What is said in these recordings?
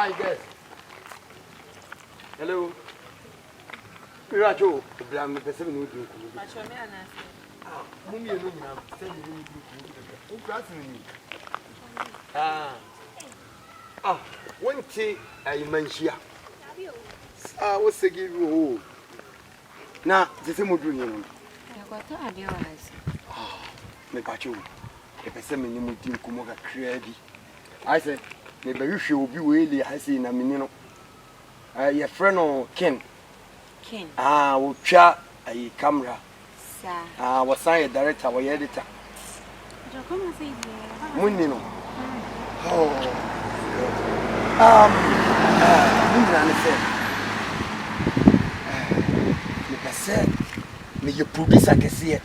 Hi, guys. Hello. Miracho, Blam, the person who do. Mummy, you know, send me who crossing me. One tea, I mention. What's the give you? Now, the same would you. Me pacho. The person in the Kumoga created. I said, maybe you should be really. I see in a minute. Your friend Ken. Ken. We'll chat a camera. Sir. Was I a director or editor? Munino. Oh. Me you producer can see it.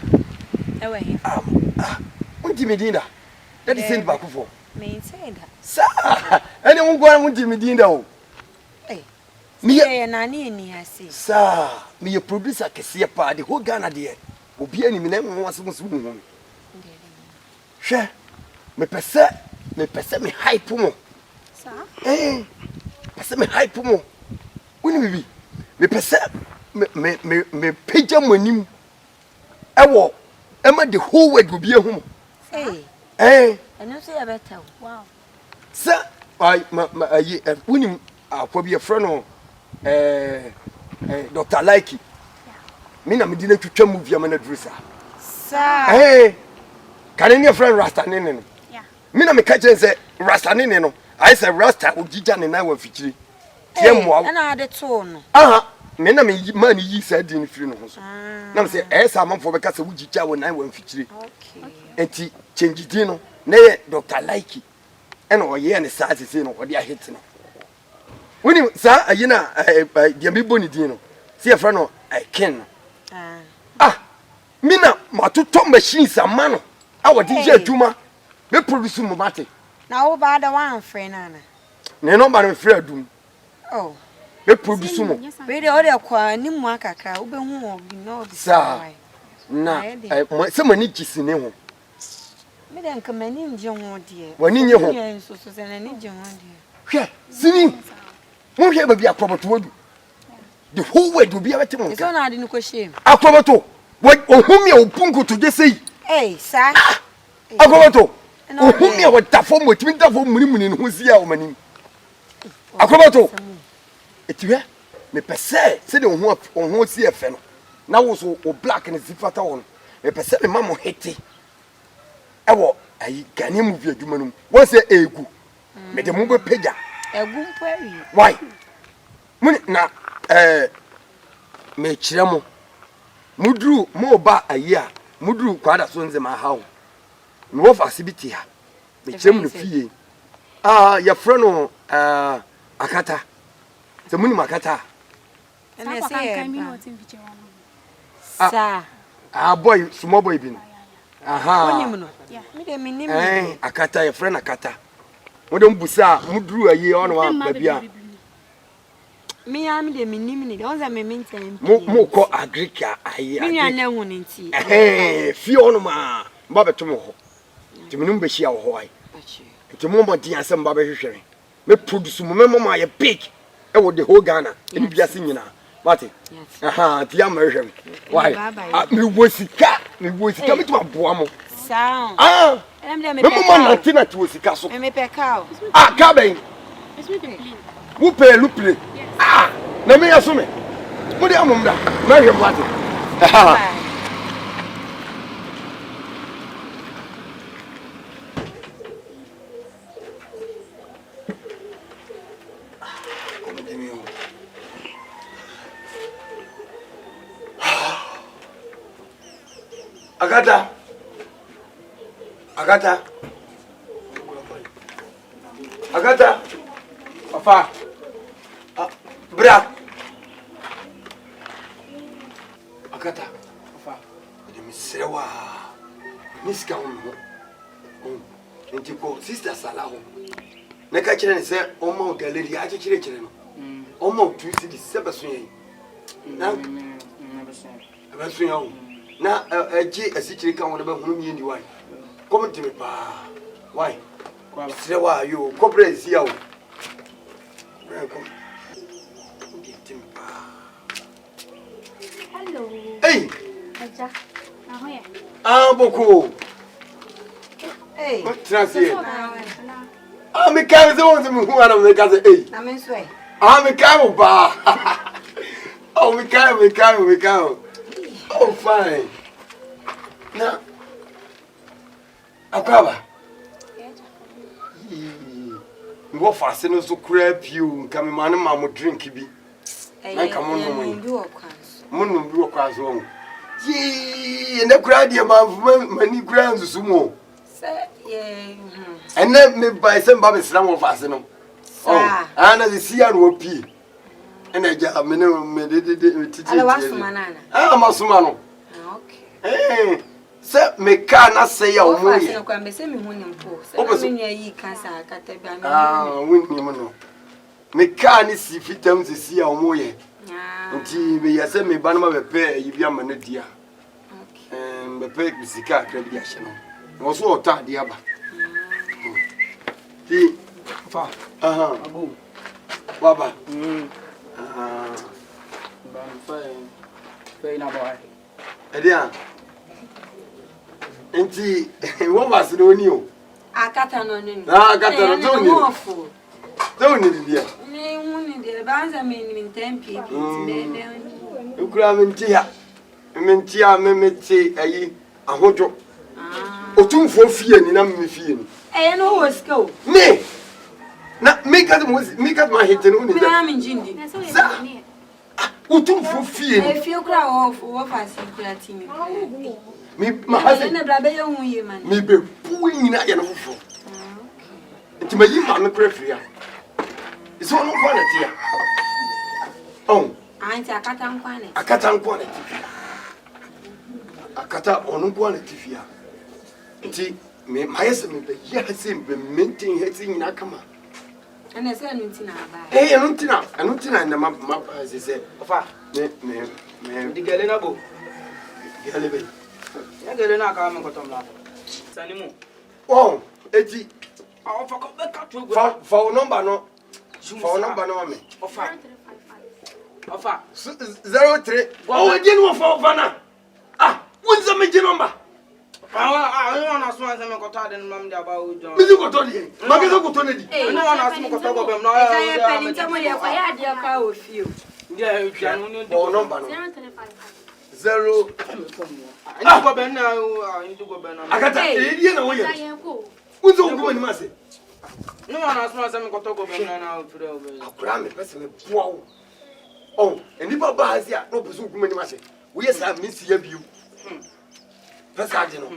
What do you mean? That is sent back for. Me say that. Sir, anyone going to me dinner? Me a nanny in here, see. Sir, me your producer can see a party who Ghana dear. Will be any minute once soon. Share me percent me high pumo. Sir, percent me high pumo. When we be me percent me page money. I walk. Emma the whole way will be a home. and you say a better. Wow. Sir, I winning probably a friend of Dr. Likey. Mina me didn't to move your man dresser. Sir, can your friend Rasta Nino? Yeah. Mina me catch and say Rasta Nino. I said Rasta Ujijan and I were featuring. and I had a tone. Mina me money ye said in funerals. Now say, as I'm for the castle Ujija when I went featuring. Okay. And he changed Dino, nay, Dr. Likey. And all ye and the size is in what they are hitting. When you, sir, you know, the Amiboni Dino. See a friend of I can. Mina, my two top machines are man. Our DJ Juma, we produce Mumati. Now, about the one friend, Anna. No, but I'm afraid of doom. Oh, We produce Sumo. we the other qua, Nimwaka, Uber, you know, Sir. Now, someone needs in him. Me then come in John, dear. When in your home, So, I need John, dear. here, singing. Won't you ever be a proper to you? The whole way will be a better one. It's on, I didn't question. Akrobato. What whom you punko to just say? Hey, sir. Akrobato. Whom you would tap from with winter for Munin who's here, Manim. Akrobato. It's here. Me per se, said on who see a fellow. Now also black and zipper on. Me per se, mamma hate. I can move your human. What's a egu? Make a move pega. A good query. Why? Na me chiramo. Mudru mo ba a year. Mudru kwada sonze ma hawo. Me wo facility ha. Me chiramo no fie. Your friend Akata. Se muni makata. And I say, sir. Boy, small boy bin. Yeah. Akata, your friend Akata. Modern busa, mudru a year on one baby. Me, I'm the minimum. Don't I maintain? Mo call Agrica. I know one in tea. Fiona, Baba Tomo. To Munumbeshi or Hawaii. To Mumba Dia, some Baba sharing. Me produce my pig. I would the whole Ghana. And be a singer. What it? The American. Why? Me was a cat. Me was coming to a boamo. Sound. I'm the Latina to a castle. I may be a cow. Cabin. Who pay Luple? Let me assume it. What do you want? Marry him, what? Agata. Agata. Agata. Papa. Bra. Agata. Papa. Me sewa. Niska on. Ntiko sister Salahu. Na ka kire ne se o ma gallery a kire kire no. O ma tu si di se beso yen. Na beso yen. Na eji asikire kan wona ba hunu mi ndi wai. Comment me pa. Why? Sewa yo, corporate sia o. Hello. Hey. Aja. Now here. Ah, Boko. Hey. Translate. Ah, me can't say one to me who I make as a hey. Na me swear. Ah, me can't ba. Oh, me can't. Oh, fine. Now, Akaba. What fashion so crap you come man mamma drink be. I come on, Munum do a class wrong. Yea, and the crowd your many grounds sumo. And let me buy some baby slam of fashion. Oh, Anna the sea and will pee. And I just minimum meditated. I was Manana. I'm a sumano. Okay. Sir, me can't say your money. I'm saying, Winnie. Me can't see fit them to see our moye. Until me, I said, me banner repair, you be a man, dear. And the peg with the car credit. Was all tired, the other. Baba. Edia. Enti, what was the new? Akata no ni. Akata no ni. Don't need it. Me woni de banza me ni tempi. Ukura mentia. Mentia me meti ayi ahojo. Otumfo fie ni na me fie ni. No was go. Me. Na make us my hit no ni. Me na me njindi. Otumfo fie ni. E fie kura wo fasi kura timi. Me my husband. Na bla be ye hu ye man. Me be puin na ye no fofo. Nti mayi ma me prefria. Iso no quality ya. Oh. Anti akata nkwane. Akata nkwane tifia. Akata onu nkwane tifia. Nti me mayese me be ya se me maintain heti nyina kama. Ana se anu ntina aba. Anu ntina na ma se ofa. Me digale na go. Digale be. Ya gele na ka me kotomla. Sanimu. Oh, eti. Ofa ko be ka to go. For number no. For number no me. Ofa. Ofa. 03. Oh, je no for na. Ah, what's the me number? I want to swim and got in Mamma about John. Mizu ko to di. Ma ke ko to ne di. I want to swim ko go bem no. I am penny to my ya dia ka o fio. Yeah, you can only for number no. 0. I go bem na I need to go bem na. Akata, e die na wo ye. Uzo nguma ni mase. No one swim and ko to go bem na free over. Akura me pese me boa. Oh, eni baba hazia no pese nguma ni mase. Wo ye sa mi si ya biu. Pesa je no.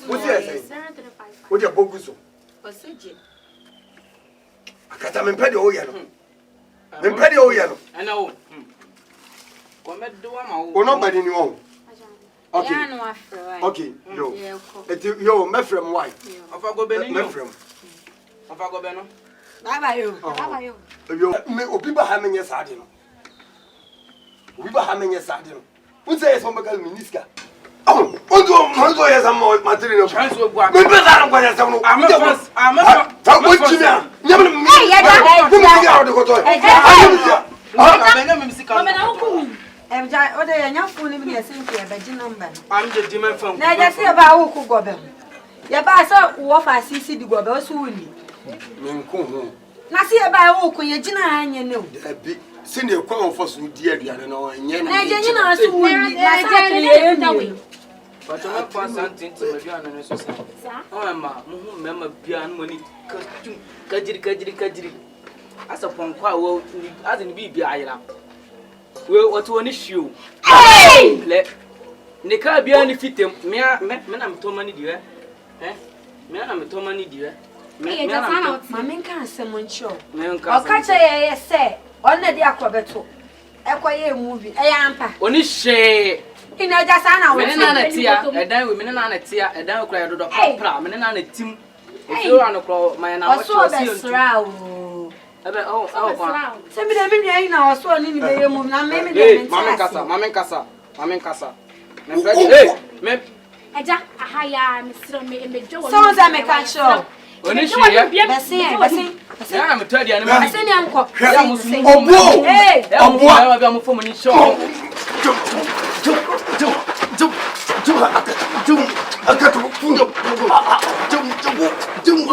What you say? What you boguso? Oseje. Akata me pede o ye no. Me pede o ye no. Ana o. Come do am o. O number ni o. Okay. Ya no afro. Okay, yo. Yo, me from why? Ofa go be ni. Me from. Ofa go be no. Baba yo. Baba yo. Yo, me obi ba ha menye sade no. Obi ba ha menye sade no. Unse yes on bakal miniska. Oh, onzo yes am material. Chance we gua. Me be za no kwanya sam no. I'm ta go chimia. Nyam no. Hey, ya da. Ku mi ga o de ko to. Oda ya nyafu ni bi ya senki ya beji number. I'm the demon phone. Na ja se ba wo ku gobe. Ya ba sa wo fa sisi di gobe o so wuni. Me nko ho. Na se ya ba wo ku ye gina anya ne o. Abi, se ne kwa on fosu di aduane no enye na. Na je nyina so wuni. Na sa ke ye ni. But I'm not something to maybe on an society. Oh, Mamma, piano money, kajiri. As a punk, as in BB Ira. Well, what one issue? Hey! Let Nika be any fit him. Me, I'm Tomani, dear. Eh? Me, I'm Tomani, dear. Mamma can't summon show. I'll catch a say, on the Aquabeto. A movie, a yampa. Only share. In a jasana, women tia, a dime women and a tia, a dime cried of opera, men and a team. If you run across my now, so best row. Oh, send me the minute now, so I need to move. Now, maybe Mamma Casa. Hey, Aja, a higher Mr. Joe. So, I make a show. Oni hwe. Bese. Ya na metadi ane ma. Bese ni anko. Ya musu. Obo. Hey. Obo. Ya ba mo fomo ni show. Jum.